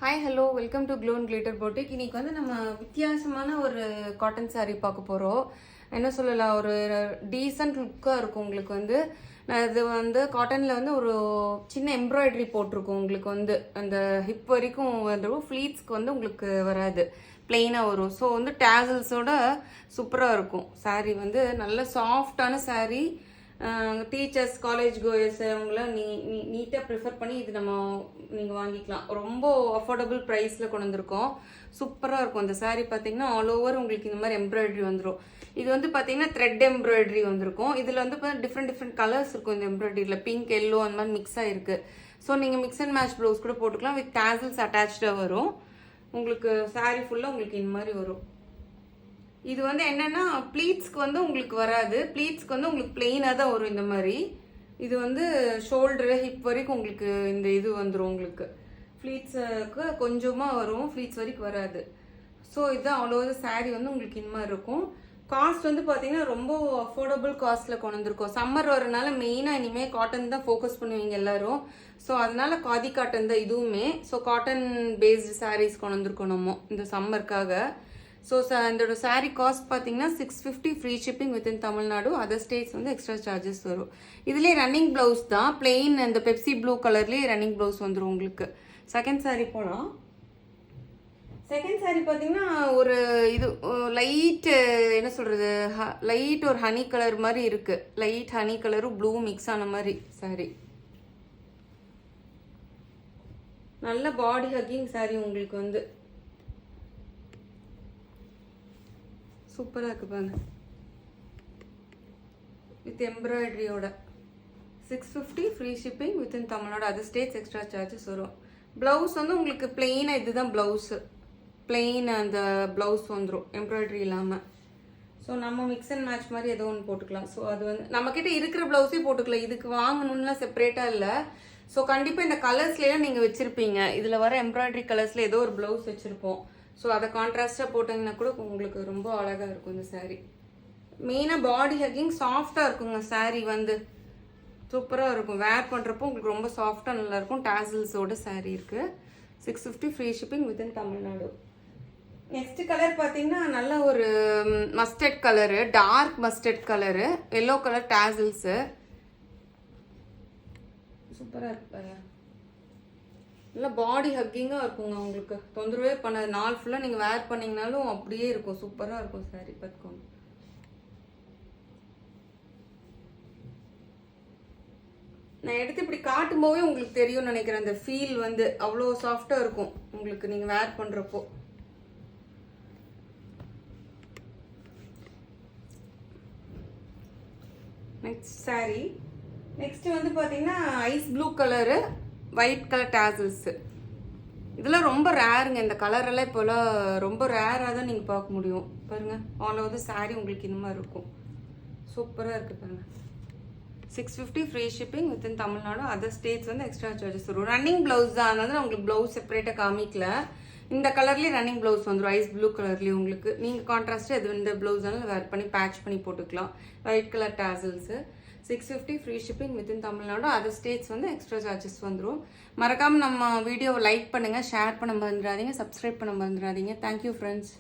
Hi hello welcome to glow and glitter boutique. இன்னைக்கு வந்து நம்ம வித்தியாசமான ஒரு காட்டன் சாரீ பார்க்க போகிறோம். என்ன சொல்லலாம், ஒரு டீசன்ட் லுக்காக இருக்கும் உங்களுக்கு வந்து. இது வந்து காட்டனில் வந்து ஒரு சின்ன எம்ப்ராய்டரி போட்டிருக்கும் உங்களுக்கு வந்து. அந்த ஹிப் வரைக்கும் வந்துடும். ஃப்ளீட்ஸ்க்கு வந்து உங்களுக்கு வராது, பிளெயினாக வரும். ஸோ வந்து டேசல்ஸோட சூப்பராக இருக்கும் சாரீ. வந்து நல்ல சாஃப்டான சாரீ. டீச்சர்ஸ், காலேஜ் கோயர்ஸ் அவங்களாம் நீட்டாக ப்ரிஃபர் பண்ணி இது நீங்கள் வாங்கிக்கலாம். ரொம்ப அஃபோர்டபுள் ப்ரைஸில் கொண்டு வந்திருக்கோம். சூப்பராக இருக்கும் இந்த சாரீ. பார்த்தீங்கன்னா ஆல் ஓவர் உங்களுக்கு இந்த மாதிரி எம்ப்ராய்டரி வந்துடும். இது வந்து பார்த்தீங்கன்னா த்ரெட் எம்ப்ராய்டரி வந்திருக்கும். இதில் வந்து டிஃப்ரெண்ட் கலர்ஸ் இருக்கும் இந்த எம்ப்ராய்டரியில். பிங்க், எல்லோ அந்த மாதிரி மிக்ஸ் ஆகிருக்கு. ஸோ நீங்கள் மிக்ஸ் அண்ட் மேட்ச் ப்ளவுஸ் கூட போட்டுக்கலாம். வித் டேசல்ஸ் அட்டாச்சாக வரும். உங்களுக்கு சாரீ ஃபுல்லாக உங்களுக்கு இந்த மாதிரி வரும். இது வந்து என்னன்னா ப்ளீட்ஸ்க்கு வந்து உங்களுக்கு வராது. ப்ளீட்ஸ்க்கு வந்து உங்களுக்கு பிளெயினாக தான் வரும் இந்த மாதிரி. இது வந்து ஷோல்டரு, ஹிப் வரைக்கும் உங்களுக்கு இந்த இது வந்துடும். உங்களுக்கு ஃப்ளீட்ஸுக்கு கொஞ்சமாக வரும், ஃப்ளீட்ஸ் வரைக்கும் வராது. ஸோ இதுதான் அவ்வளோ சாரீ வந்து உங்களுக்கு இந்த மாதிரி இருக்கும். காஸ்ட் வந்து பார்த்தீங்கன்னா ரொம்ப அஃபோர்டபுள் காஸ்ட்டில் கொண்டு வந்திருக்கோம். சம்மர் வரனால மெயினாக இனிமேல் காட்டன் தான் ஃபோக்கஸ் பண்ணுவீங்க எல்லாரும். ஸோ அதனால காதி காட்டன் தான் இதுவுமே. ஸோ காட்டன் பேஸ்டு சாரீஸ் கொண்டு வந்திருக்கோம் நம்ம இந்த சம்மருக்காக. ஸோ இதோட சாரீ காஸ்ட் பார்த்தீங்கன்னா 650 free shipping within Tamil Nadu. Other states வந்து எக்ஸ்ட்ரா சார்ஜஸ் வரும். இதுலேயே ரன்னிங் ப்ளவுஸ் தான், பிளெயின் இந்த பெப்சி ப்ளூ கலர்லேயே ரன்னிங் ப்ளவுஸ் வந்துடும் உங்களுக்கு. செகண்ட் சாரீ போனால், செகண்ட் சாரீ பார்த்தீங்கன்னா ஒரு இது லைட்டு என்ன சொல்கிறது, லைட் ஒரு ஹனி கலர் மாதிரி இருக்குது. லைட் ஹனி கலரும் ப்ளூ மிக்ஸ் ஆன மாதிரி சாரீ. நல்ல பாடி ஹக்கிங் சாரீ உங்களுக்கு வந்து. சூப்பராக இருக்குது பாருங்க. வித் எம்ப்ராய்டரியோட 650 free shipping within Tamil Nadu. Other states extra charges வரும். ப்ளவுஸ் வந்து உங்களுக்கு பிளெயினாக இதுதான் ப்ளவுஸு. பிளெயின் அந்த ப்ளவுஸ் வந்துடும் எம்ப்ராய்டரி இல்லாமல். ஸோ நம்ம மிக்ஸ் அண்ட் மேட்ச் மாதிரி ஏதோ ஒன்று போட்டுக்கலாம். ஸோ அது வந்து நம்மக்கிட்ட இருக்கிற ப்ளவுஸே போட்டுக்கலாம். இதுக்கு வாங்கணும்லாம் செப்பரேட்டாக இல்லை. ஸோ கண்டிப்பாக இந்த கலர்ஸ்லாம் நீங்கள் வச்சுருப்பீங்க. இதில் வர எம்ப்ராய்டரி கலர்ஸில் ஏதோ ஒரு ப்ளவுஸ் வச்சுருப்போம். ஸோ அதை கான்ட்ராஸ்டாக போட்டிங்கன்னா கூட உங்களுக்கு ரொம்ப அழகாக இருக்கும் இந்த சாரீ. மெயினாக பாடி ஹக்கிங் சாஃப்டாக இருக்குங்க சாரீ வந்து. சூப்பராக இருக்கும். வேர் பண்ணுறப்போ உங்களுக்கு ரொம்ப சாஃப்டாக நல்லாயிருக்கும். டேசல்ஸோட சாரீ இருக்குது. 650 free shipping within Tamil Nadu. Next colour பார்த்தீங்கன்னா நல்ல ஒரு mustard colour, dark mustard colour, yellow colour tassels. சூப்பராக இருக்கு பாருங்க. நல்லா பாடி ஹக்கிங்காக இருக்குங்க. உங்களுக்கு தொந்தரவே பண்ணாது. நாள் ஃபுல்லாக நீங்கள் வேர் பண்ணிங்கனாலும் அப்படியே இருக்கும். சூப்பராக இருக்கும் சாரீ. பார்த்துக்கோங்க. நான் எடுத்து இப்படி காட்டும் போதே உங்களுக்கு தெரியும்னு நினைக்கிறேன். அந்த ஃபீல் வந்து அவ்வளோ சாஃப்டாக இருக்கும் உங்களுக்கு நீங்கள் வேர் பண்ணுறப்போ. நெக்ஸ்ட் சாரீ. நெக்ஸ்ட் வந்து பார்த்தீங்கன்னா ice blue colour, white colour tassels. இதெல்லாம் ரொம்ப ரேருங்க. இந்த கலரெல்லாம் இப்போலாம் ரொம்ப ரேராக தான் நீங்கள் பார்க்க முடியும். பாருங்கள், ஆல் ஓவர் சாரீ உங்களுக்கு இந்த மாதிரி இருக்கும். சூப்பராக இருக்குது பாருங்கள். 650 free shipping within Tamil Nadu. Other states வந்து எக்ஸ்ட்ரா சார்ஜஸ் வரும். ரன்னிங் ப்ளவுஸ் தான், அதனால உங்களுக்கு ப்ளவுஸ் செப்பரேட்டாக காமிக்கல. இந்த கலர்லேயே ரன்னிங் ப்ளவுஸ் வந்துடும். ஐஸ் ப்ளூ கலர்லேயே உங்களுக்கு. நீங்கள் கான்ட்ராஸ்ட்டாக எது இந்த ப்ளவுஸாலும் வேர் பண்ணி பேட்ச் பண்ணி போட்டுக்கலாம். White colour tassels. 650 free shipping within Tamil Nadu. Other states வந்து எக்ஸ்ட்ரா சார்ஜஸ் வந்துடும். மறக்காமல் நம்ம வீடியோவை லைக் பண்ணுங்கள், ஷேர் பண்ண மறந்துடாதீங்க, சப்ஸ்கிரைப் பண்ண மறந்துடாதீங்க. Thank you friends.